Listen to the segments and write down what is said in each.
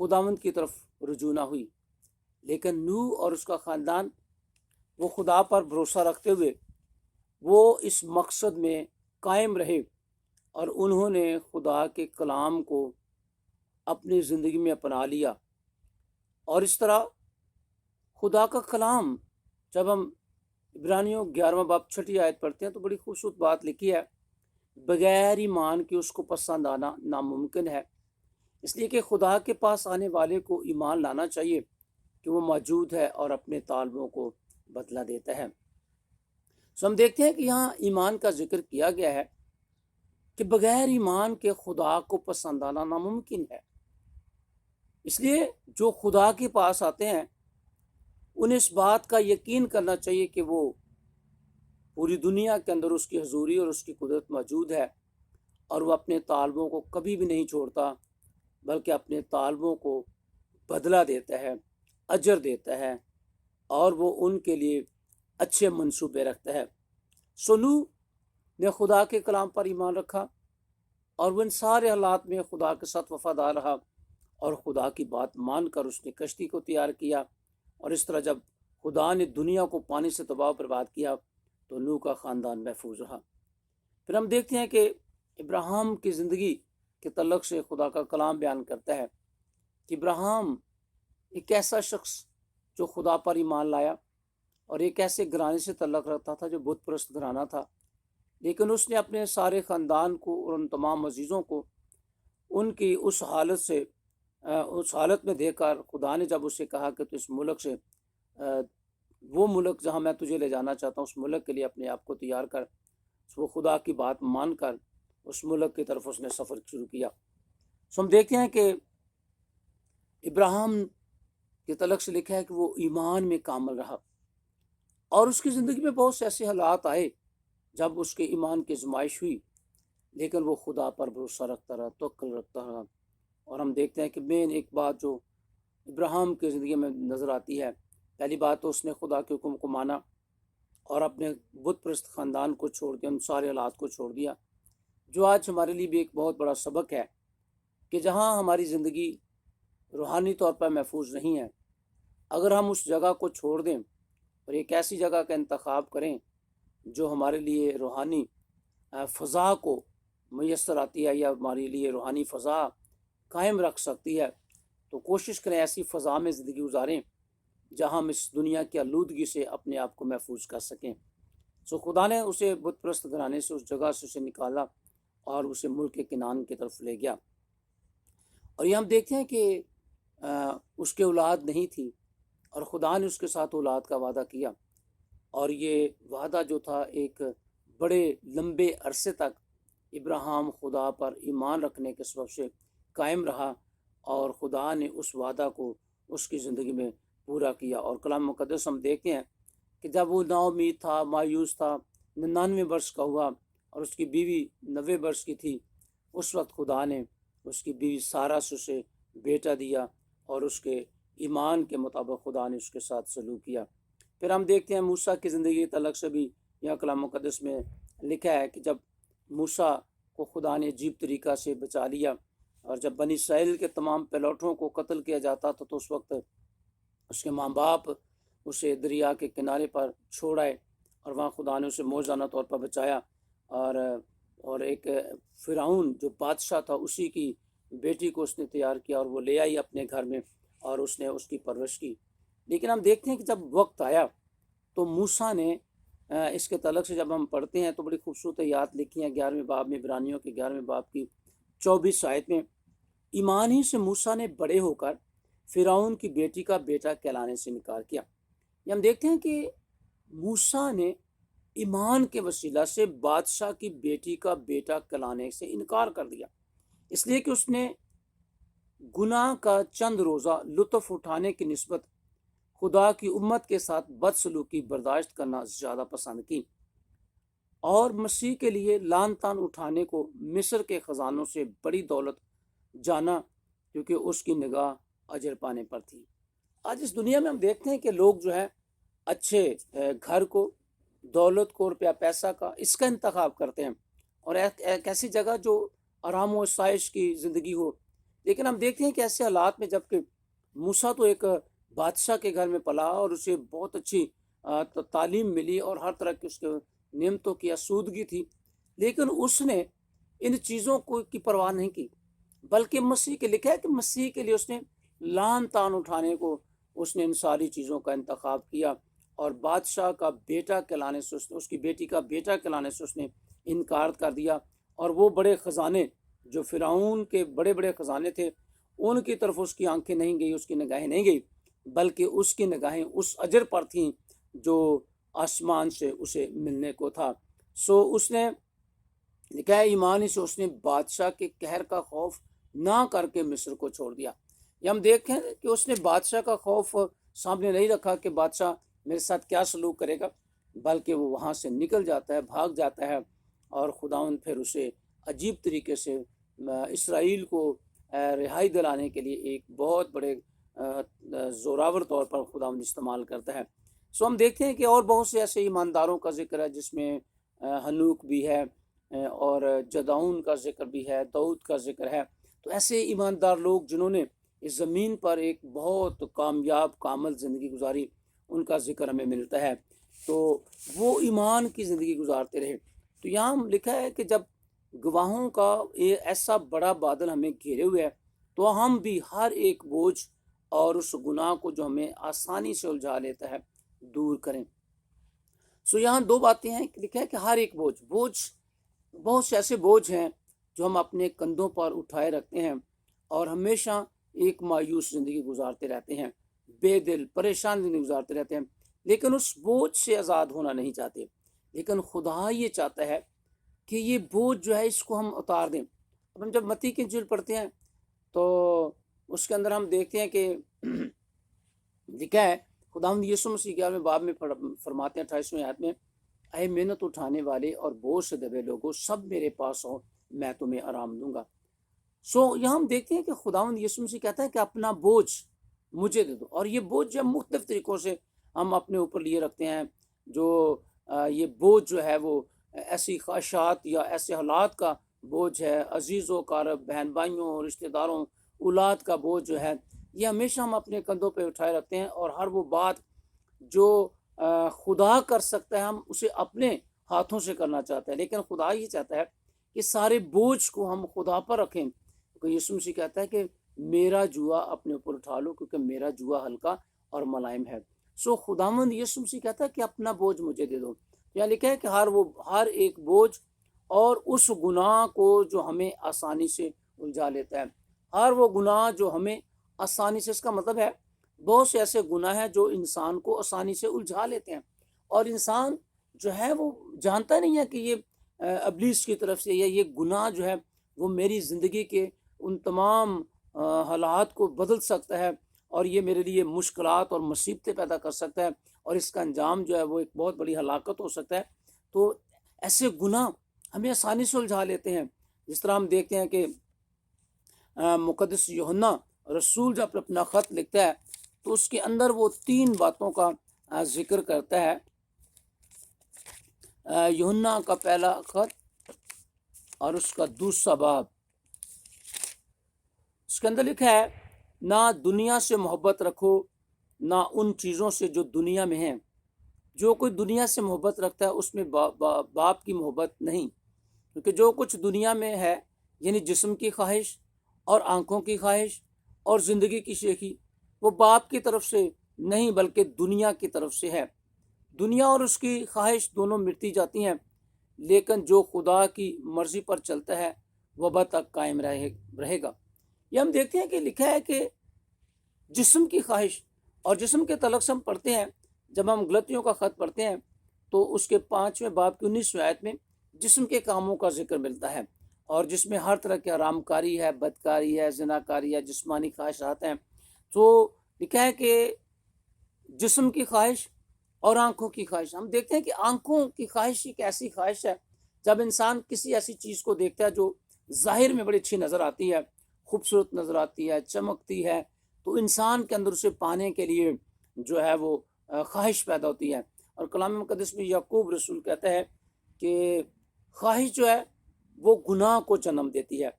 خداوند کی طرف رجوع نہ ہوئی، لیکن نوح اور اس کا خاندان وہ خدا پر بھروسہ رکھتے ہوئے وہ اس مقصد میں قائم رہے اور انہوں نے خدا کے کلام کو اپنی زندگی میں اپنا لیا۔ اور اس طرح خدا کا کلام، جب ہم عبرانیوں 11واں باب 6 آیت پڑھتے ہیں تو بڑی خوبصورت بات لکھی ہے، بغیر ایمان کے اس کو پسند آنا ناممکن ہے، اس لیے کہ خدا کے پاس آنے والے کو ایمان لانا چاہیے کہ وہ موجود ہے اور اپنے طالبوں کو بدلہ دیتا ہے۔ ہم دیکھتے ہیں کہ یہاں ایمان کا ذکر کیا گیا ہے کہ بغیر ایمان کے خدا کو پسند آنا ناممکن ہے۔ اس لیے جو خدا کے پاس آتے ہیں انہیں اس بات کا یقین کرنا چاہیے کہ وہ پوری دنیا کے اندر اس کی حضوری اور اس کی قدرت موجود ہے، اور وہ اپنے طالبوں کو کبھی بھی نہیں چھوڑتا، بلکہ اپنے طالبوں کو بدلہ دیتا ہے، اجر دیتا ہے، اور وہ ان کے لیے اچھے منصوبے رکھتا ہے۔ نوح نے خدا کے کلام پر ایمان رکھا اور وہ ان سارے حالات میں خدا کے ساتھ وفادار رہا، اور خدا کی بات مان کر اس نے کشتی کو تیار کیا، اور اس طرح جب خدا نے دنیا کو پانی سے تباہ برباد کیا تو نوح کا خاندان محفوظ رہا۔ پھر ہم دیکھتے ہیں کہ ابراہیم کی زندگی کے تعلق سے خدا کا کلام بیان کرتا ہے کہ ابراہیم ایک ایسا شخص جو خدا پر ایمان لایا اور ایک ایسے گھرانے سے تعلق رکھتا تھا جو بت پرست گھرانہ تھا، لیکن اس نے اپنے سارے خاندان کو اور ان تمام عزیزوں کو ان کی اس حالت میں دیکھ کر خدا نے جب اسے کہا کہ تو اس ملک سے وہ ملک جہاں میں تجھے لے جانا چاہتا ہوں اس ملک کے لیے اپنے آپ کو تیار کر، وہ خدا کی بات مان کر اس ملک کی طرف اس نے سفر شروع کیا۔ ہم دیکھتے ہیں کہ ابراہیم کے تعلق سے لکھا ہے کہ وہ ایمان میں کامل رہا، اور اس کی زندگی میں بہت سے ایسے حالات آئے جب اس کے ایمان کی آزمائش ہوئی، لیکن وہ خدا پر بھروسہ رکھتا رہا، توکل رکھتا رہا۔ اور ہم دیکھتے ہیں کہ مین ایک بات جو ابراہیم کی زندگی میں نظر آتی ہے، پہلی بات تو اس نے خدا کے حکم کو مانا اور اپنے بت پرست خاندان کو چھوڑ دیا، ان سارے حالات کو چھوڑ دیا، جو آج ہمارے لیے بھی ایک بہت بڑا سبق ہے کہ جہاں ہماری زندگی روحانی طور پر محفوظ نہیں ہے، اگر ہم اس جگہ کو چھوڑ دیں اور ایک ایسی جگہ کا انتخاب کریں جو ہمارے لیے روحانی فضا کو میسر آتی ہے یا ہمارے لیے روحانی فضا قائم رکھ سکتی ہے، تو کوشش کریں ایسی فضا میں زندگی گزاریں جہاں ہم اس دنیا کی آلودگی سے اپنے آپ کو محفوظ کر سکیں۔ خدا نے اسے بت پرست گھرانے سے اس جگہ سے اسے نکالا اور اسے ملک کنعان کی طرف لے گیا، اور یہ ہم دیکھتے ہیں کہ اس کے اولاد نہیں تھی اور خدا نے اس کے ساتھ اولاد کا وعدہ کیا، اور یہ وعدہ جو تھا ایک بڑے لمبے عرصے تک ابراہیم خدا پر ایمان رکھنے کے سبب سے قائم رہا، اور خدا نے اس وعدہ کو اس کی زندگی میں پورا کیا۔ اور کلام مقدس ہم دیکھتے ہیں کہ جب وہ نا امید تھا، مایوس تھا، 99 برس کا ہوا اور اس کی بیوی 90 برس کی تھی، اس وقت خدا نے اس کی بیوی سارہ سے اسے بیٹا دیا، اور اس کے ایمان کے مطابق خدا نے اس کے ساتھ سلوک کیا۔ پھر ہم دیکھتے ہیں موسیٰ کی زندگی کے تعلق سے بھی یہاں کلام مقدس میں لکھا ہے کہ جب موسیٰ کو خدا نے عجیب طریقہ سے بچا لیا، اور جب بنی اسرائیل کے تمام پیلوٹوں کو قتل کیا جاتا تھا تو اس وقت اس کے ماں باپ اسے دریا کے کنارے پر چھوڑ آئے، اور وہاں خدا نے اسے موجزانہ طور پر بچایا، اور ایک فرعون جو بادشاہ تھا اسی کی بیٹی کو اس نے تیار کیا اور وہ لے آئی اپنے گھر میں، اور اس نے اس کی پرورش کی۔ لیکن ہم دیکھتے ہیں کہ جب وقت آیا تو موسیٰ نے اس کے تعلق سے جب ہم پڑھتے ہیں تو بڑی خوبصورت آیات لکھی ہیں 11ویں باب میں، عبرانیوں کے 11ویں باب کی 24 آیت میں، ایمان ہی سے موسیٰ نے بڑے ہو کر فرعون کی بیٹی کا بیٹا کہلانے سے انکار کیا۔ یہ ہم دیکھتے ہیں کہ موسیٰ نے ایمان کے وسیلہ سے بادشاہ کی بیٹی کا بیٹا کہلانے سے انکار کر دیا، اس لیے کہ اس نے گناہ کا چند روزہ لطف اٹھانے کی نسبت خدا کی امت کے ساتھ بدسلوکی برداشت کرنا زیادہ پسند کی، اور مسیح کے لیے لان تان اٹھانے کو مصر کے خزانوں سے بڑی دولت جانا، کیونکہ اس کی نگاہ اجر پانے پر تھی۔ آج اس دنیا میں ہم دیکھتے ہیں کہ لوگ جو ہے اچھے گھر کو، دولت کو، روپیہ پیسہ کا، اس کا انتخاب کرتے ہیں، اور ایک ایسی جگہ جو آرام و آسائش کی زندگی ہو، لیکن ہم دیکھتے ہیں کہ ایسے حالات میں جب کہ موسیٰ تو ایک بادشاہ کے گھر میں پلا اور اسے بہت اچھی تعلیم ملی اور ہر طرح کی اس کے نعمتوں کی آسودگی تھی، لیکن اس نے ان چیزوں کو کی پرواہ نہیں کی، بلکہ مسیح کے لکھا ہے کہ مسیح کے لیے اس نے لان تان اٹھانے کو اس نے ان ساری چیزوں کا انتخاب کیا، اور بادشاہ کا بیٹا کہلانے سے اس کی بیٹی کا بیٹا کہلانے سے اس نے انکار کر دیا، اور وہ بڑے خزانے جو فرعون کے بڑے بڑے خزانے تھے ان کی طرف اس کی آنکھیں نہیں گئی، اس کی نگاہیں نہیں گئی، بلکہ اس کی نگاہیں اس اجر پر تھیں جو آسمان سے اسے ملنے کو تھا۔ اس نے لکھا ہے ایمان ہی سے اس نے بادشاہ کے قہر کا خوف نہ کر کے مصر کو چھوڑ دیا۔ یہ ہم دیکھیں کہ اس نے بادشاہ کا خوف سامنے نہیں رکھا کہ بادشاہ میرے ساتھ کیا سلوک کرے گا، بلکہ وہ وہاں سے نکل جاتا ہے، بھاگ جاتا ہے، اور خداوند پھر اسے عجیب طریقے سے اسرائیل کو رہائی دلانے کے لیے ایک بہت بڑے زوراور طور پر خداوند استعمال کرتا ہے۔ ہم دیکھتے ہیں کہ اور بہت سے ایسے ایمانداروں کا ذکر ہے، جس میں ہنوک بھی ہے اور جدعون کا ذکر بھی ہے، داؤد کا ذکر ہے۔ تو ایسے ایماندار لوگ جنہوں نے اس زمین پر ایک بہت کامیاب کامل زندگی گزاری، ان کا ذکر ہمیں ملتا ہے۔ تو وہ ایمان کی زندگی گزارتے رہے۔ تو یہاں لکھا ہے کہ جب گواہوں کا ایسا بڑا بادل ہمیں گھیرے ہوئے ہے، تو ہم بھی ہر ایک بوجھ اور اس گناہ کو جو ہمیں آسانی سے الجھا لیتا ہے دور کریں۔ یہاں دو باتیں ہیں، لکھا ہے کہ ہر ایک بوجھ بہت سے ایسے بوجھ ہیں جو ہم اپنے کندھوں پر اٹھائے رکھتے ہیں اور ہمیشہ ایک مایوس زندگی گزارتے رہتے ہیں، بے دل پریشان زندگی گزارتے رہتے ہیں، لیکن اس بوجھ سے آزاد ہونا نہیں چاہتے۔ لیکن خدا یہ چاہتا ہے کہ یہ بوجھ جو ہے اس کو ہم اتار دیں۔ اب ہم جب متی کی انجیل پڑھتے ہیں تو اس کے اندر ہم دیکھتے ہیں کہ لکھا ہے خداوند یسوع مسیح 11ویں باب میں فرماتے ہیں 28ویں آیت میں، اے محنت اٹھانے والے اور بوجھ سے دبے لوگوں، سب میرے پاس ہو، میں تمہیں آرام دوں گا۔ یہاں ہم دیکھتے ہیں کہ خداوند یسوع مسیح کہتا ہے کہ اپنا بوجھ مجھے دے دو، اور یہ بوجھ جو مختلف طریقوں سے ہم اپنے اوپر لیے رکھتے ہیں، جو یہ بوجھ جو ہے وہ ایسی خواہشات یا ایسے حالات کا بوجھ ہے، عزیزوں قارب بہن بھائیوں رشتہ داروں اولاد کا بوجھ جو ہے، یہ ہمیشہ ہم اپنے کندھوں پہ اٹھائے رکھتے ہیں، اور ہر وہ بات جو خدا کر سکتا ہے ہم اسے اپنے ہاتھوں سے کرنا چاہتے ہیں، لیکن خدا یہ چاہتا ہے کہ سارے بوجھ کو ہم خدا پر رکھیں، کیونکہ یسوع مسیح کہتا ہے کہ میرا جوا اپنے اوپر اٹھا لو کیونکہ میرا جوا ہلکا اور ملائم ہے۔ خداوند یسوع مسیح کہتا ہے کہ اپنا بوجھ مجھے دے دو۔ یہاں لکھا ہے کہ ہر ایک بوجھ اور اس گناہ کو جو ہمیں آسانی سے الجھا لیتا ہے، ہر وہ گناہ جو ہمیں آسانی سے، اس کا مطلب ہے بہت سے ایسے گناہ ہیں جو انسان کو آسانی سے الجھا لیتے ہیں، اور انسان جو ہے وہ جانتا نہیں ہے کہ یہ ابلیس کی طرف سے، یا یہ گناہ جو ہے وہ میری زندگی کے ان تمام حالات کو بدل سکتا ہے، اور یہ میرے لیے مشکلات اور مصیبتیں پیدا کر سکتا ہے، اور اس کا انجام جو ہے وہ ایک بہت بڑی ہلاکت ہو سکتا ہے۔ تو ایسے گناہ ہمیں آسانی سے الجھا لیتے ہیں۔ جس طرح ہم دیکھتے ہیں کہ مقدس یوحنا رسول جب اپنا خط لکھتا ہے تو اس کے اندر وہ 3 باتوں کا ذکر کرتا ہے۔ یوحنا کا پہلا خط اور اس کا دوسرا باب، اس کے اندر لکھا ہے، نہ دنیا سے محبت رکھو نہ ان چیزوں سے جو دنیا میں ہیں، جو کوئی دنیا سے محبت رکھتا ہے اس میں باپ کی محبت نہیں، کیونکہ جو کچھ دنیا میں ہے یعنی جسم کی خواہش اور آنکھوں کی خواہش اور زندگی کی شیخی، وہ باپ کی طرف سے نہیں بلکہ دنیا کی طرف سے ہے۔ دنیا اور اس کی خواہش دونوں مٹتی جاتی ہیں، لیکن جو خدا کی مرضی پر چلتا ہے وہ ابد تک قائم رہے گا۔ یہ ہم دیکھتے ہیں کہ لکھا ہے کہ جسم کی خواہش، اور جسم کے تعلق سے ہم پڑھتے ہیں جب ہم غلطیوں کا خط پڑھتے ہیں تو اس کے 5ویں باب کی 19ویں آیت میں جسم کے کاموں کا ذکر ملتا ہے، اور جس میں ہر طرح کی حرام کاری ہے، بدکاری ہے، زناکاری ہے، جسمانی خواہشات ہیں۔ تو لکھا ہے کہ جسم کی خواہش اور آنکھوں کی خواہش، ہم دیکھتے ہیں کہ آنکھوں کی خواہش ایک ایسی خواہش ہے جب انسان کسی ایسی چیز کو دیکھتا ہے جو ظاہر میں بڑی اچھی نظر آتی ہے، خوبصورت نظر آتی ہے، چمکتی ہے، تو انسان کے اندر اسے پانے کے لیے جو ہے وہ خواہش پیدا ہوتی ہے۔ اور کلام مقدس میں یعقوب رسول کہتا ہے کہ خواہش جو ہے وہ گناہ کو جنم دیتی ہے۔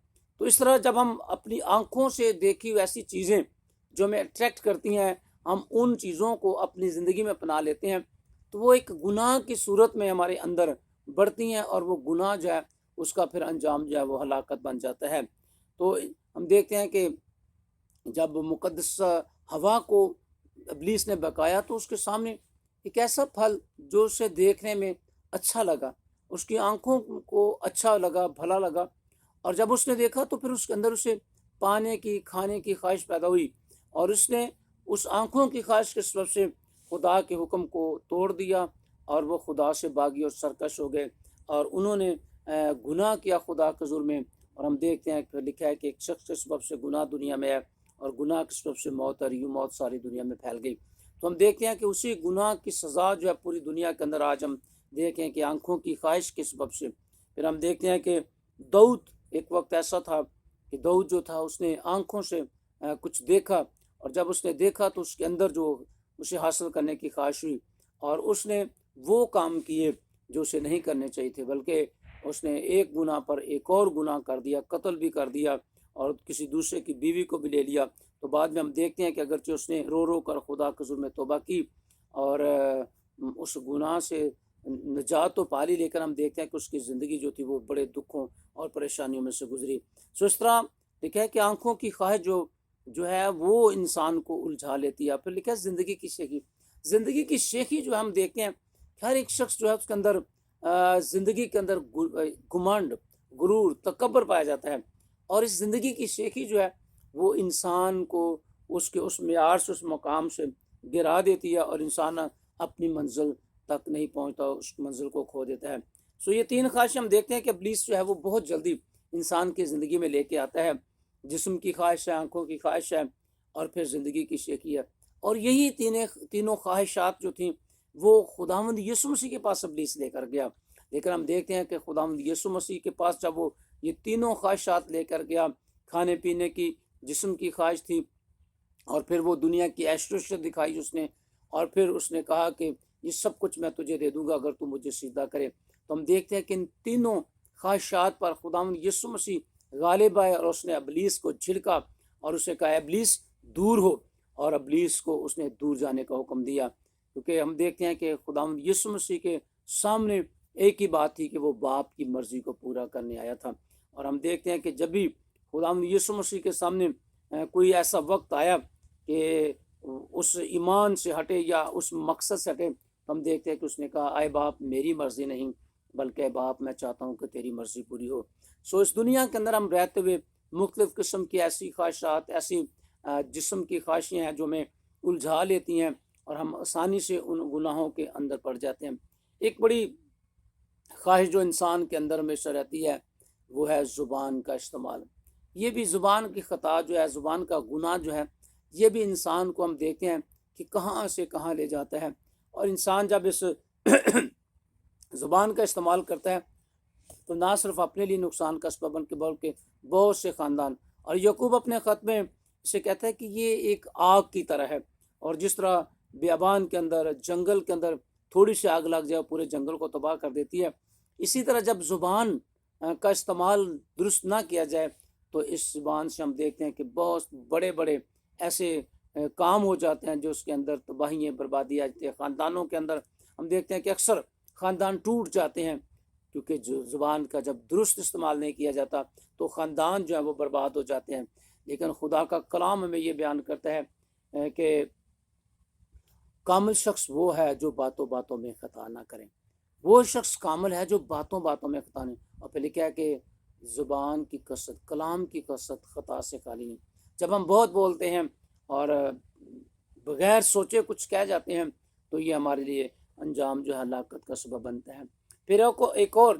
تو اس طرح جب ہم اپنی آنکھوں سے دیکھی ہوئی ایسی چیزیں جو ہمیں اٹریکٹ کرتی ہیں، ہم ان چیزوں کو اپنی زندگی میں اپنا لیتے ہیں، تو وہ ایک گناہ کی صورت میں ہمارے اندر بڑھتی ہیں، اور وہ گناہ جو ہے اس کا پھر انجام جو ہے وہ ہلاکت بن جاتا ہے۔ تو ہم دیکھتے ہیں کہ جب مقدس ہوا کو ابلیس نے بکایا تو اس کے سامنے ایک ایسا پھل جو اسے دیکھنے میں اچھا لگا، اس کی آنکھوں کو اچھا لگا، بھلا لگا، اور جب اس نے دیکھا تو پھر اس کے اندر اسے پانے کی، کھانے کی خواہش پیدا ہوئی، اور اس نے اس آنکھوں کی خواہش کے سبب سے خدا کے حکم کو توڑ دیا، اور وہ خدا سے باغی اور سرکش ہو گئے، اور انہوں نے گناہ کیا خدا کے ظلم میں۔ اور ہم دیکھتے ہیں کہ لکھا ہے کہ ایک شخص کے سبب سے گناہ دنیا میں ہے، اور گناہ کے سبب سے موت، اور یوں موت ساری دنیا میں پھیل گئی۔ تو ہم دیکھتے ہیں کہ اسی گناہ کی سزا جو ہے پوری دنیا کے اندر آج ہم دیکھیں کہ آنکھوں کی خواہش کے سبب سے۔ پھر ہم دیکھتے ہیں کہ داؤد، ایک وقت ایسا تھا کہ داؤد جو تھا اس نے آنکھوں سے کچھ دیکھا، اور جب اس نے دیکھا تو اس کے اندر جو اسے حاصل کرنے کی خواہش ہوئی، اور اس نے وہ کام کیے جو اسے نہیں کرنے چاہیے تھے، بلکہ اس نے ایک گناہ پر ایک اور گناہ کر دیا، قتل بھی کر دیا، اور کسی دوسرے کی بیوی کو بھی لے لیا۔ تو بعد میں ہم دیکھتے ہیں کہ اگرچہ اس نے رو رو کر خدا کے حضور میں توبہ کی اور اس گناہ سے نجات تو پالی، لیکن ہم دیکھتے ہیں کہ اس کی زندگی جو تھی وہ بڑے دکھوں اور پریشانیوں میں سے گزری۔ سو اس طرح لکھا ہے کہ آنکھوں کی خواہش جو ہے وہ انسان کو الجھا لیتی ہے۔ پھر لکھا ہے زندگی کی شیخی، زندگی کی شیخی جو ہم دیکھتے ہیں، ہر ایک شخص جو ہے اس کے اندر زندگی کے اندر گھمنڈ، غرور، تکبر پایا جاتا ہے، اور اس زندگی کی شیخی جو ہے وہ انسان کو اس کے اس معیار سے، اس مقام سے گرا دیتی ہے، اور انسان اپنی منزل تک نہیں پہنچتا، اس منزل کو کھو دیتا ہے۔ سو یہ تین خواہشیں ہم دیکھتے ہیں کہ ابلیس جو ہے وہ بہت جلدی انسان کی زندگی میں لے کے آتا ہے۔ جسم کی خواہش ہے، آنکھوں کی خواہش ہے، اور پھر زندگی کی شیخی ہے۔ اور یہی تینوں خواہشات جو تھیں وہ خداوند یسوع مسیح کے پاس ابلیس لے کر گیا، لیکن ہم دیکھتے ہیں کہ خداوند یسوع مسیح کے پاس جب وہ یہ تینوں خواہشات لے کر گیا، کھانے پینے کی، جسم کی خواہش تھی، اور پھر وہ دنیا کی عیش و عشرت دکھائی اس نے، اور پھر اس نے کہا کہ یہ سب کچھ میں تجھے دے دوں گا اگر تو مجھے سجدہ کرے۔ تو ہم دیکھتے ہیں کہ ان تینوں خواہشات پر خداوند یسوع مسیح غالب آئے، اور اس نے ابلیس کو جھڑکا اور اسے کہا ابلیس دور ہو، اور ابلیس کو اس نے دور جانے کا حکم دیا، کیونکہ ہم دیکھتے ہیں کہ خداوند یسوع مسیح کے سامنے ایک ہی بات تھی کہ وہ باپ کی مرضی کو پورا کرنے آیا تھا۔ اور ہم دیکھتے ہیں کہ جب بھی خداوند یسوع مسیح کے سامنے کوئی ایسا وقت آیا کہ اس ایمان سے ہٹے یا اس مقصد سے ہٹے، تو ہم دیکھتے ہیں کہ اس نے کہا اے باپ میری مرضی نہیں بلکہ باپ میں چاہتا ہوں کہ تیری مرضی پوری ہو۔ سو اس دنیا کے اندر ہم رہتے ہوئے مختلف قسم کی ایسی خواہشات، ایسی جسم کی خواہشیں ہیں جو ہمیں الجھا لیتی ہیں، اور ہم آسانی سے ان گناہوں کے اندر پڑ جاتے ہیں۔ ایک بڑی خواہش جو انسان کے اندر ہمیشہ رہتی ہے وہ ہے زبان کا استعمال۔ یہ بھی زبان کی خطا جو ہے، زبان کا گناہ جو ہے، یہ بھی انسان کو ہم دیکھتے ہیں کہ کہاں سے کہاں لے جاتا ہے، اور انسان جب اس زبان کا استعمال کرتا ہے تو نہ صرف اپنے لیے نقصان کا سبب بلکہ بہت سے خاندان، اور یعقوب اپنے خط میں اسے کہتا ہے کہ یہ ایک آگ کی طرح ہے، اور جس طرح بیابان کے اندر، جنگل کے اندر تھوڑی سی آگ لگ جائے پورے جنگل کو تباہ کر دیتی ہے، اسی طرح جب زبان کا استعمال درست نہ کیا جائے تو اس زبان سے ہم دیکھتے ہیں کہ بہت بڑے بڑے ایسے کام ہو جاتے ہیں جو اس کے اندر تباہیاں، بربادی آ جاتی ہے۔ خاندانوں کے اندر ہم دیکھتے ہیں کہ اکثر خاندان ٹوٹ جاتے ہیں، کیونکہ جو زبان کا جب درست استعمال نہیں کیا جاتا تو خاندان جو ہے وہ برباد ہو جاتے ہیں۔ لیکن خدا کا کلام ہمیں یہ بیان کرتا ہے کہ کامل شخص وہ ہے جو باتوں باتوں میں خطا نہ کرے، وہ شخص کامل ہے جو باتوں باتوں میں خطا نہیں۔ اور پھر لکھا ہے کہ زبان کی کثرت، کلام کی کثرت خطا سے خالی نہیں۔ جب ہم بہت بولتے ہیں اور بغیر سوچے کچھ کہہ جاتے ہیں تو یہ ہمارے لیے انجام جو ہے ہلاکت کا سبب بنتا ہے۔ پھر ایک اور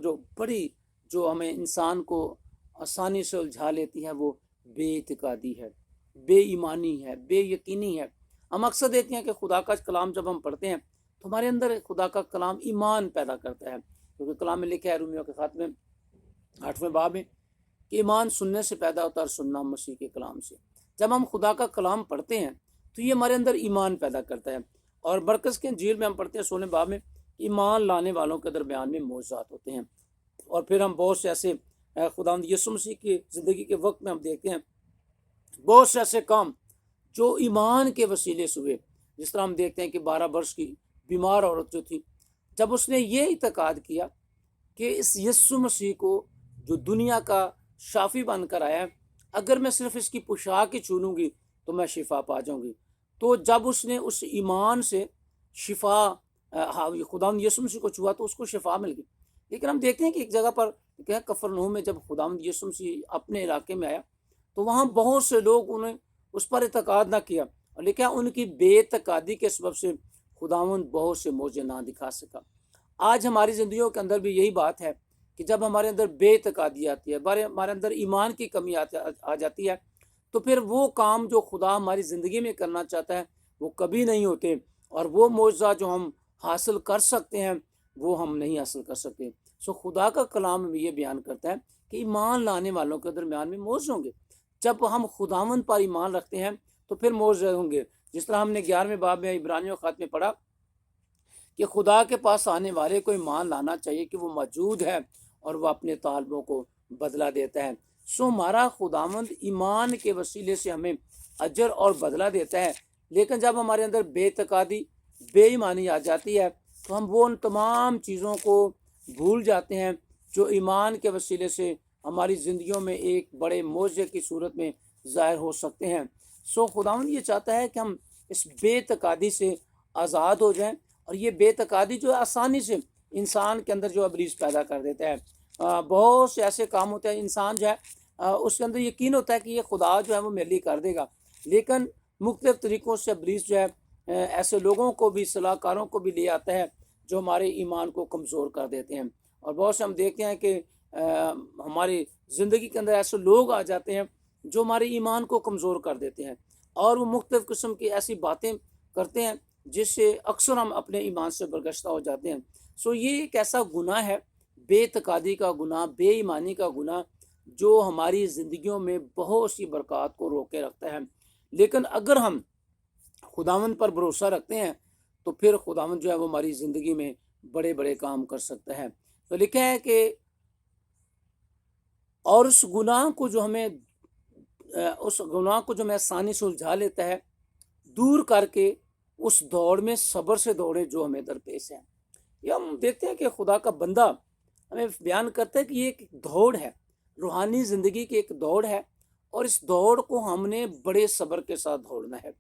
جو ہمیں انسان کو آسانی سے الجھا لیتی ہے وہ بے اعتقادی ہے، بے ایمانی ہے، بے یقینی ہے۔ ہم اکثر دیکھتے ہیں کہ خدا کا کلام جب ہم پڑھتے ہیں تو ہمارے اندر خدا کا کلام ایمان پیدا کرتا ہے، کیونکہ کلام میں لکھا ہے رومیوں کے خط میں 8ویں باب میں کہ ایمان سننے سے پیدا ہوتا ہے اور سننا مسیح کے کلام سے۔ جب ہم خدا کا کلام پڑھتے ہیں تو یہ ہمارے اندر ایمان پیدا کرتا ہے، اور برکس کے انجیل میں ہم پڑھتے ہیں 16 باب میں ایمان لانے والوں کے درمیان میں معجزات ہوتے ہیں، اور پھر ہم بہت سے ایسے خداوند یسوع مسیح کی زندگی کے وقت میں ہم دیکھتے ہیں بہت سے ایسے کام جو ایمان کے وسیلے سے ہوئے. جس طرح ہم دیکھتے ہیں کہ 12 برس کی بیمار عورت جو تھی، جب اس نے یہ اعتقاد کیا کہ اس یسوع مسیح کو جو دنیا کا شافی بن کر آیا ہے، اگر میں صرف اس کی پوشاک ہی چھو لوں گی تو میں شفا پا جاؤں گی، تو جب اس نے اس ایمان سے شفا خداوند یسوع مسیح کو چھوا تو اس کو شفا مل گئی. لیکن ہم دیکھتے ہیں کہ ایک جگہ پر کفرنہوم میں جب خداوند یسوع مسیح اپنے علاقے میں آیا تو وہاں بہت سے لوگ انہیں اس پر اعتقاد نہ کیا، لیکن ان کی بے اعتقادی کے سبب سے خداوند بہت سے معجزے نہ دکھا سکا. آج ہماری زندگیوں کے اندر بھی یہی بات ہے کہ جب ہمارے اندر بے اعتقادی آتی ہے، ہمارے اندر ایمان کی کمی آ جاتی ہے، تو پھر وہ کام جو خدا ہماری زندگی میں کرنا چاہتا ہے وہ کبھی نہیں ہوتے، اور وہ معجزہ جو ہم حاصل کر سکتے ہیں وہ ہم نہیں حاصل کر سکتے. خدا کا کلام میں یہ بیان کرتا ہے کہ ایمان لانے والوں کے درمیان میں معجزے ہوں گے. جب ہم خداوند پر ایمان رکھتے ہیں تو پھر معجزے ہوں گے. جس طرح ہم نے 11ویں باب میں عبرانیوں خط میں پڑھا کہ خدا کے پاس آنے والے کو ایمان لانا چاہیے کہ وہ موجود ہے اور وہ اپنے طالبوں کو بدلہ دیتا ہے. ہمارا خداوند ایمان کے وسیلے سے ہمیں اجر اور بدلہ دیتا ہے. لیکن جب ہمارے اندر بے اعتقادی، بے ایمانی آ جاتی ہے تو ہم وہ ان تمام چیزوں کو بھول جاتے ہیں جو ایمان کے وسیلے سے ہماری زندگیوں میں ایک بڑے معجزے کی صورت میں ظاہر ہو سکتے ہیں. خداوند یہ چاہتا ہے کہ ہم اس بے اعتقادی سے آزاد ہو جائیں، اور یہ بے اعتقادی جو آسانی سے انسان کے اندر جو ابلیس پیدا کر دیتا ہے. بہت سے ایسے کام ہوتے ہیں انسان جو ہے اس کے اندر یقین ہوتا ہے کہ یہ خدا جو ہے وہ میرے لیے کر دے گا، لیکن مختلف طریقوں سے ابلیس جو ہے ایسے لوگوں کو بھی، صلاح کاروں کو بھی لے آتا ہے جو ہمارے ایمان کو کمزور کر دیتے ہیں. اور بہت سے ہم دیکھتے ہیں کہ ہماری زندگی کے اندر ایسے لوگ آ جاتے ہیں جو ہمارے ایمان کو کمزور کر دیتے ہیں، اور وہ مختلف قسم کی ایسی باتیں کرتے ہیں جس سے اکثر ہم اپنے ایمان سے برگشتہ ہو جاتے ہیں. یہ ایک ایسا گناہ ہے، بے اعتقادی کا گناہ، بے ایمانی کا گناہ، جو ہماری زندگیوں میں بہت سی برکات کو روکے رکھتا ہے. لیکن اگر ہم خداوند پر بھروسہ رکھتے ہیں تو پھر خداوند جو ہے وہ ہماری زندگی میں بڑے بڑے کام کر سکتا ہے. تو لکھا ہے کہ اور اس گناہ کو جو ہمیں آسانی سے الجھا لیتا ہے، دور کر کے اس دوڑ میں صبر سے دوڑے جو ہمیں درپیش ہے. یہ ہم دیکھتے ہیں کہ خدا کا بندہ ہمیں بیان کرتا ہے کہ یہ ایک دوڑ ہے، روحانی زندگی کی ایک دوڑ ہے، اور اس دوڑ کو ہم نے بڑے صبر کے ساتھ دوڑنا ہے.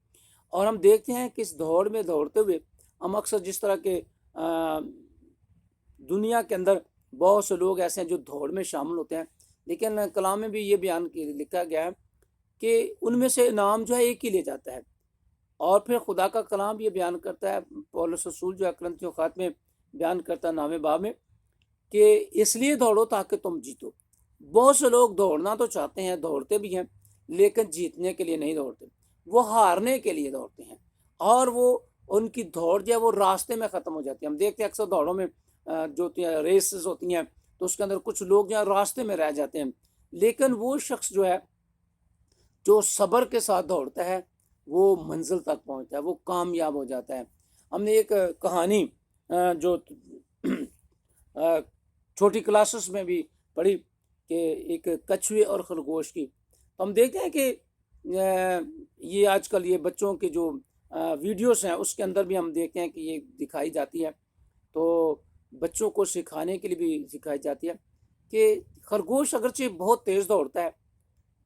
اور ہم دیکھتے ہیں کہ اس دوڑ میں دوڑتے ہوئے ہم اکثر جس طرح کے دنیا کے اندر بہت سے لوگ ایسے ہیں جو دوڑ میں شامل ہوتے ہیں، لیکن کلام میں بھی یہ بیان لکھا گیا ہے کہ ان میں سے انعام جو ہے ایک ہی لے جاتا ہے. اور پھر خدا کا کلام یہ بیان کرتا ہے، پولس رسول جو ہے کرنتھیوں خط میں بیان کرتا ہے 9ویں باب میں کہ اس لیے دوڑو تاکہ تم جیتو. بہت سے لوگ دوڑنا تو چاہتے ہیں، دوڑتے بھی ہیں، لیکن جیتنے کے لیے نہیں دوڑتے، وہ ہارنے کے لیے دوڑتے ہیں، اور وہ ان کی دوڑ جو ہے وہ راستے میں ختم ہو جاتی ہے. ہم دیکھتے ہیں اکثر دوڑوں میں جو ریسز ہوتی ہیں تو اس کے اندر کچھ لوگ جو ہے راستے میں رہ جاتے ہیں، لیکن وہ شخص جو ہے جو صبر کے ساتھ دوڑتا ہے وہ منزل تک پہنچتا ہے، وہ کامیاب ہو جاتا ہے. ہم نے ایک کہانی جو چھوٹی کلاسز میں بھی پڑھی کہ ایک کچھوے اور خرگوش کی. ہم دیکھتے ہیں کہ یہ آج کل یہ بچوں کے جو ویڈیوز ہیں اس کے اندر بھی ہم دیکھتے ہیں کہ یہ دکھائی جاتی ہے، تو بچوں کو سکھانے کے لیے بھی سکھائی جاتی ہے کہ خرگوش اگرچہ بہت تیز دوڑتا ہے،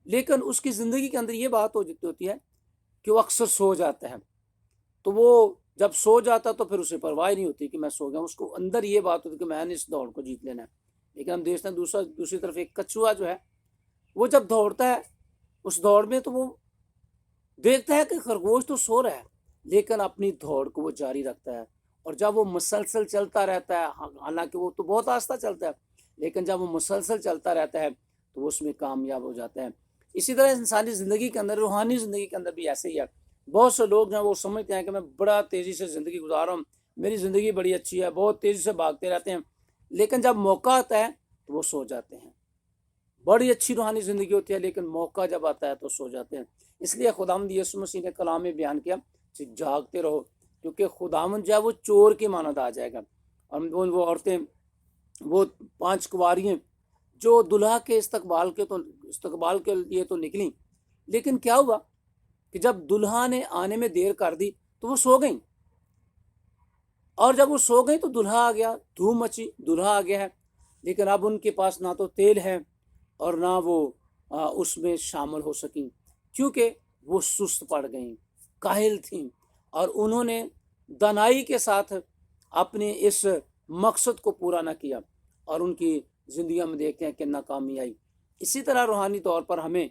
لیکن اس کی زندگی کے اندر یہ بات ہوتی ہے کہ وہ اکثر سو جاتا ہے. تو وہ جب سو جاتا تو پھر اسے پرواہ نہیں ہوتی کہ میں سو گیا، اس کو اندر یہ بات ہوتی کہ میں نے اس دوڑ کو جیت لینا ہے. لیکن ہم دیکھتے ہیں دوسری طرف ایک کچھوا جو ہے وہ جب دوڑتا ہے اس دوڑ میں تو وہ دیکھتا ہے کہ خرگوش تو سو رہا ہے، لیکن اپنی دوڑ کو وہ جاری رکھتا ہے. اور جب وہ مسلسل چلتا رہتا ہے، حالانکہ وہ تو بہت آہستہ چلتا ہے، لیکن جب وہ مسلسل چلتا رہتا ہے تو وہ اس میں کامیاب ہو جاتا ہے. اسی طرح انسانی زندگی کے اندر، روحانی زندگی کے اندر بھی ایسے ہی ہے. بہت سے لوگ جو ہیں وہ سمجھتے ہیں کہ میں بڑا تیزی سے زندگی گزار رہا ہوں، میری زندگی بڑی اچھی ہے، بہت تیزی سے بھاگتے رہتے ہیں، لیکن جب موقع آتا ہے تو وہ سو جاتے ہیں. بڑی اچھی روحانی زندگی ہوتی ہے لیکن موقع جب آتا ہے تو سو جاتے ہیں. اس لیے خداوند یسوع مسیح نے کلام میں بیان کیا کہ جاگتے رہو، کیونکہ خداوند جو ہے وہ چور کی مانند آ جائے گا. اور وہ عورتیں، وہ 5 کنواریاں جو دلہا کے استقبال کے لیے تو نکلیں، لیکن کیا ہوا کہ جب دلہا نے آنے میں دیر کر دی تو وہ سو گئیں، اور جب وہ سو گئیں تو دلہا آ گیا، دھوم مچی، دلہا آ گیا ہے، لیکن اب ان کے پاس نہ تو تیل ہے اور نہ وہ اس میں شامل ہو سکیں، کیونکہ وہ سست پڑ گئیں، کاہل تھیں، اور انہوں نے دانائی کے ساتھ اپنے اس مقصد کو پورا نہ کیا، اور ان کی زندگیوں میں دیکھتے ہیں کہ ناکامی آئی۔ اسی طرح روحانی طور پر ہمیں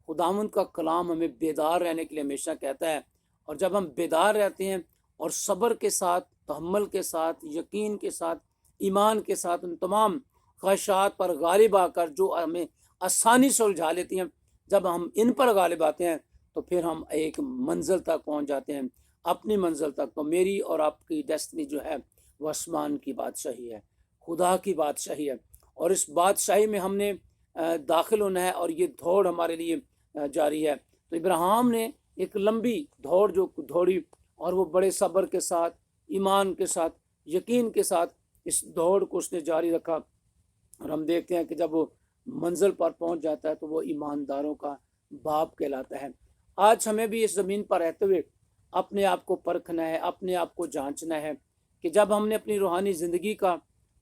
خداوند کا کلام ہمیں بیدار رہنے کے لیے ہمیشہ کہتا ہے، اور جب ہم بیدار رہتے ہیں اور صبر کے ساتھ، تحمل کے ساتھ، یقین کے ساتھ، ایمان کے ساتھ ان تمام خواہشات پر غالب آ کر جو ہمیں آسانی سے الجھا لیتی ہیں، جب ہم ان پر غالب آتے ہیں تو پھر ہم ایک منزل تک پہنچ جاتے ہیں، اپنی منزل تک۔ تو میری اور آپ کی ڈیسٹنی جو ہے وہ آسمان کی بادشاہی ہے، خدا کی بادشاہی ہے، اور اس بادشاہی میں ہم نے داخل ہونا ہے، اور یہ دوڑ ہمارے لیے جاری ہے۔ تو ابراہیم نے ایک لمبی دوڑ جو دوڑی، اور وہ بڑے صبر کے ساتھ، ایمان کے ساتھ، یقین کے ساتھ اس دوڑ کو اس نے جاری رکھا، اور ہم دیکھتے ہیں کہ جب وہ منزل پر پہنچ جاتا ہے تو وہ ایمانداروں کا باپ کہلاتا ہے۔ آج ہمیں بھی اس زمین پر رہتے ہوئے اپنے آپ کو پرکھنا ہے، اپنے آپ کو جانچنا ہے کہ جب ہم نے اپنی روحانی زندگی کا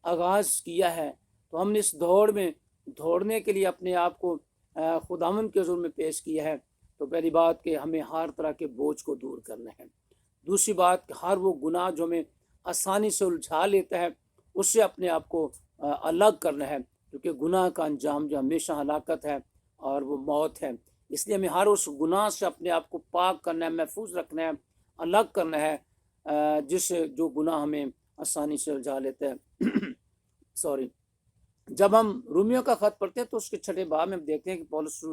آغاز کیا ہے تو ہم نے اس دوڑ میں دوڑنے کے لیے اپنے آپ کو خداوند کے حضور میں پیش کیا ہے۔ تو پہلی بات کہ ہمیں ہر طرح کے بوجھ کو دور کرنا ہے، دوسری بات کہ ہر وہ گناہ جو ہمیں آسانی سے الجھا لیتا ہے اس سے اپنے آپ کو الگ کرنا ہے، کیونکہ گناہ کا انجام جو ہمیشہ ہلاکت ہے اور وہ موت ہے۔ اس لیے ہمیں ہر اس گناہ سے اپنے آپ کو پاک کرنا ہے، محفوظ رکھنا ہے، الگ کرنا ہے، جس جو گناہ ہمیں آسانی سے الجھا لیتا ہے۔ سوری، جب ہم رومیو کا خط پڑھتے ہیں تو اس کے 6 باب میں ہم دیکھتے ہیں کہ پولس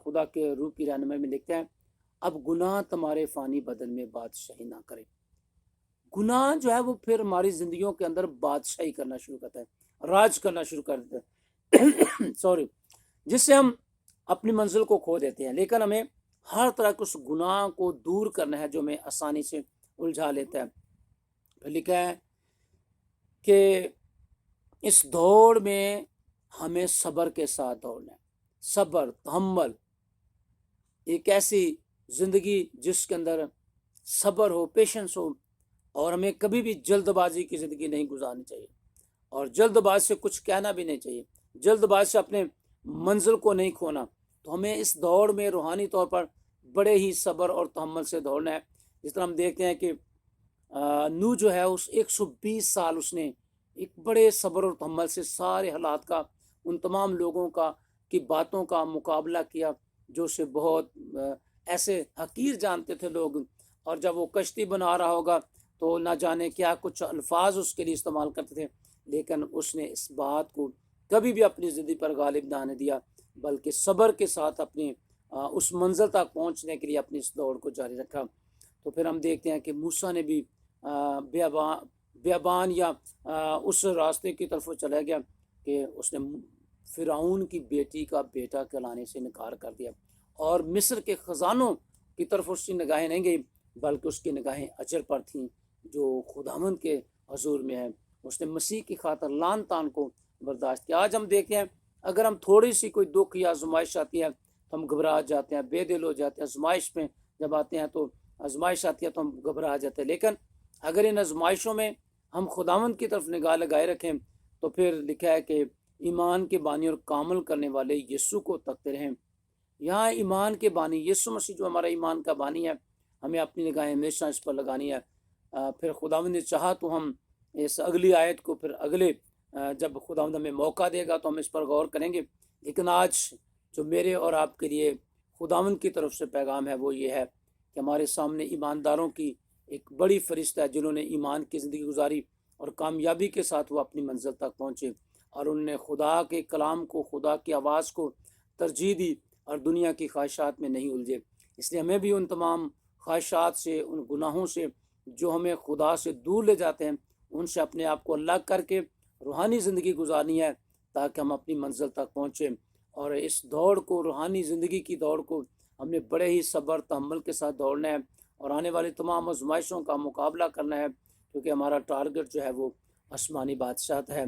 خدا کے روح کی رہنمائی میں لکھتے ہیں، اب گناہ تمہارے فانی بدن میں بادشاہی نہ کرے۔ گناہ جو ہے وہ پھر ہماری زندگیوں کے اندر بادشاہی کرنا شروع کرتا ہے، راج کرنا شروع کر دیتا ہے سوری، جس سے ہم اپنی منزل کو کھو دیتے ہیں۔ لیکن ہمیں ہر طرح کے اس گناہ کو دور کرنا ہے جو ہمیں آسانی سے الجھا لیتا ہے۔ پھر لکھا ہے کہ اس دوڑ میں ہمیں صبر کے ساتھ دوڑنا ہے، صبر، تحمل، ایک ایسی زندگی جس کے اندر صبر ہو، پیشنس ہو، اور ہمیں کبھی بھی جلد بازی کی زندگی نہیں گزارنی چاہیے، اور جلد باز سے کچھ کہنا بھی نہیں چاہیے، جلد باز سے اپنے منزل کو نہیں کھونا۔ تو ہمیں اس دوڑ میں روحانی طور پر بڑے ہی صبر اور تحمل سے دوڑنا ہے۔ جس طرح ہم دیکھتے ہیں کہ نو جو ہے اس 120 سال اس نے ایک بڑے صبر اور تحمل سے سارے حالات کا، ان تمام لوگوں کا کی باتوں کا مقابلہ کیا جو اسے بہت ایسے حقیر جانتے تھے لوگ، اور جب وہ کشتی بنا رہا ہوگا تو نہ جانے کیا کچھ الفاظ اس کے لیے استعمال کرتے تھے، لیکن اس نے اس بات کو کبھی بھی اپنی زندگی پر غالب نہ آنے دیا، بلکہ صبر کے ساتھ اپنے اس منزل تک پہنچنے کے لیے اپنی اس دوڑ کو جاری رکھا۔ تو پھر ہم دیکھتے ہیں کہ موسیٰ نے بھی بیابان یا اس راستے کی طرف چلا گیا کہ اس نے فرعون کی بیٹی کا بیٹا کہلانے سے انکار کر دیا، اور مصر کے خزانوں کی طرف اس کی نگاہیں نہیں گئی، بلکہ اس کی نگاہیں اجر پر تھیں جو خداوند کے حضور میں ہے۔ اس نے مسیح کی خاطر لعن تان کو برداشت کیا۔ آج ہم دیکھیں اگر ہم تھوڑی سی کوئی دکھ یا آزمائش آتی ہے تو ہم گھبرا جاتے ہیں، بے دل ہو جاتے ہیں، آزمائش میں جب آتے ہیں تو آزمائش آتی ہے تو ہم گھبرا جاتے ہیں، لیکن اگر ان آزمائشوں میں ہم خداوند کی طرف نگاہ لگائے رکھیں تو پھر لکھا ہے کہ ایمان کے بانی اور کامل کرنے والے یسوع کو تکتے رہیں۔ یہاں ایمان کے بانی یسوع مسیح جو ہمارا ایمان کا بانی ہے، ہمیں اپنی نگاہیں ہمیشہ اس پر لگانی ہے۔ پھر خداوند نے چاہا تو ہم اس اگلی آیت کو پھر اگلے جب خداوند ہمیں موقع دے گا تو ہم اس پر غور کریں گے، لیکن آج جو میرے اور آپ کے لیے خداوند کی طرف سے پیغام ہے وہ یہ ہے کہ ہمارے سامنے ایمانداروں کی ایک بڑی فہرست ہے جنہوں نے ایمان کی زندگی گزاری اور کامیابی کے ساتھ وہ اپنی منزل تک پہنچے، اور انہوں نے خدا کے کلام کو، خدا کی آواز کو ترجیح دی اور دنیا کی خواہشات میں نہیں الجھے۔ اس لیے ہمیں بھی ان تمام خواہشات سے، ان گناہوں سے جو ہمیں خدا سے دور لے جاتے ہیں، ان سے اپنے آپ کو الگ کر کے روحانی زندگی گزارنی ہے تاکہ ہم اپنی منزل تک پہنچیں۔ اور اس دوڑ کو، روحانی زندگی کی دوڑ کو ہم نے بڑے ہی صبر تحمل کے ساتھ دوڑنا ہے، اور آنے والی تمام آزمائشوں کا مقابلہ کرنا ہے، کیونکہ ہمارا ٹارگٹ جو ہے وہ آسمانی بادشاہت ہے۔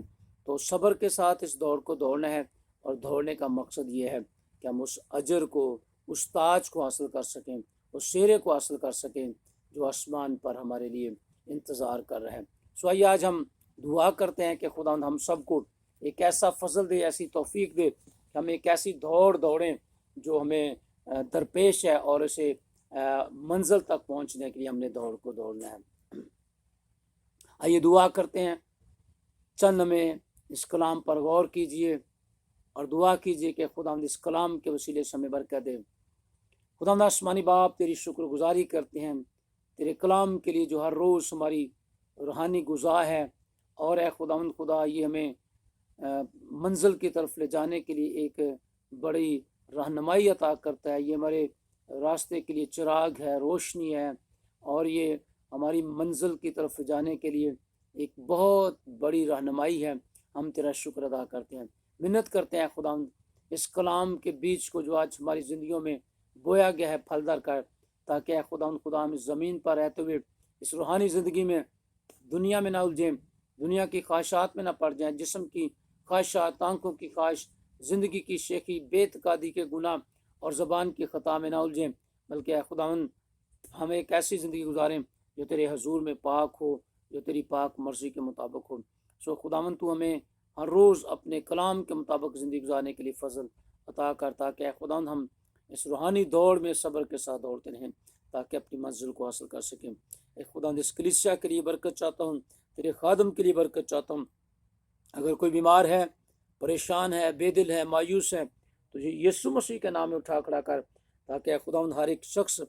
تو صبر کے ساتھ اس دوڑ کو دوڑنا ہے، اور دوڑنے کا مقصد یہ ہے کہ ہم اس اجر کو، اس تاج کو حاصل کر سکیں، اس سیرے کو حاصل کر سکیں جو آسمان پر ہمارے لیے انتظار کر رہے ہیں۔ سو آئیے آج ہم دعا کرتے ہیں کہ خداوند ہم سب کو ایک ایسا فضل دے، ایسی توفیق دے کہ ہم ایک ایسی دوڑ دوڑیں جو ہمیں درپیش ہے، اور اسے منزل تک پہنچنے کے لیے ہم نے دوڑ کو دوڑنا ہے۔ آئیے دعا کرتے ہیں، چند میں اس کلام پر غور کیجئے اور دعا کیجئے کہ خداوند اس کلام کے وسیلے سے ہمیں برکت دے۔ خداوند آسمانی باپ، تیری شکر گزاری کرتے ہیں تیرے کلام کے لیے جو ہر روز ہماری روحانی غذا ہے، اور اے خداوند خدا یہ ہمیں منزل کی طرف لے جانے کے لیے ایک بڑی رہنمائی عطا کرتا ہے۔ یہ ہمارے راستے کے لیے چراغ ہے، روشنی ہے، اور یہ ہماری منزل کی طرف جانے کے لیے ایک بہت بڑی رہنمائی ہے۔ ہم تیرا شکر ادا کرتے ہیں، منت کرتے ہیں خداوند اس کلام کے بیچ کو جو آج ہماری زندگیوں میں بویا گیا ہے پھلدار کر، تاکہ خداوند خدا ہم اس زمین پر رہتے ہوئے اس روحانی زندگی میں دنیا میں نہ الجھیں، دنیا کی خواہشات میں نہ پڑ جائیں، جسم کی خواہشات، آنکھوں کی خواہش، زندگی کی شیخی، بے اعتقادی کے گناہ اور زبان کی خطا میں نہ الجھیں، بلکہ اے خداوند ہم ایک ایسی زندگی گزاریں جو تیرے حضور میں پاک ہو، جو تیری پاک مرضی کے مطابق ہو۔ سو خداوند تو ہمیں ہر روز اپنے کلام کے مطابق زندگی گزارنے کے لیے فضل عطا کر، تاکہ اے خداوند ہم اس روحانی دوڑ میں صبر کے ساتھ دوڑتے رہیں، تاکہ اپنی منزل کو حاصل کر سکیں۔ اے خداوند اس کلیسیا کے لیے برکت چاہتا ہوں، تیرے خادم کے لیے برکت چاہتا ہوں۔ اگر کوئی بیمار ہے، پریشان ہے، بے دل ہے، مایوس ہے، تو یسوع مسیح کے نام میں اٹھا کھڑا کر، تاکہ اے خداوند ہر ایک شخص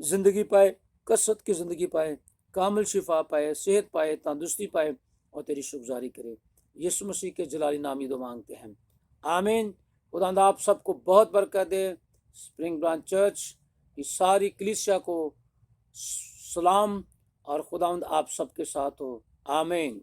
زندگی پائے، کثرت کی زندگی پائے، کامل شفا پائے، صحت پائے، تندرستی پائے، اور تیری شکرگزاری کرے۔ یسوع مسیح کے جلالی نام یہ دعا مانگتے ہیں، آمین۔ خداوند آپ سب کو بہت برکت دے۔ اسپرنگ برانچ چرچ کی ساری کلیسیا کو سلام، اور خداوند آپ سب کے ساتھ ہو، آمین۔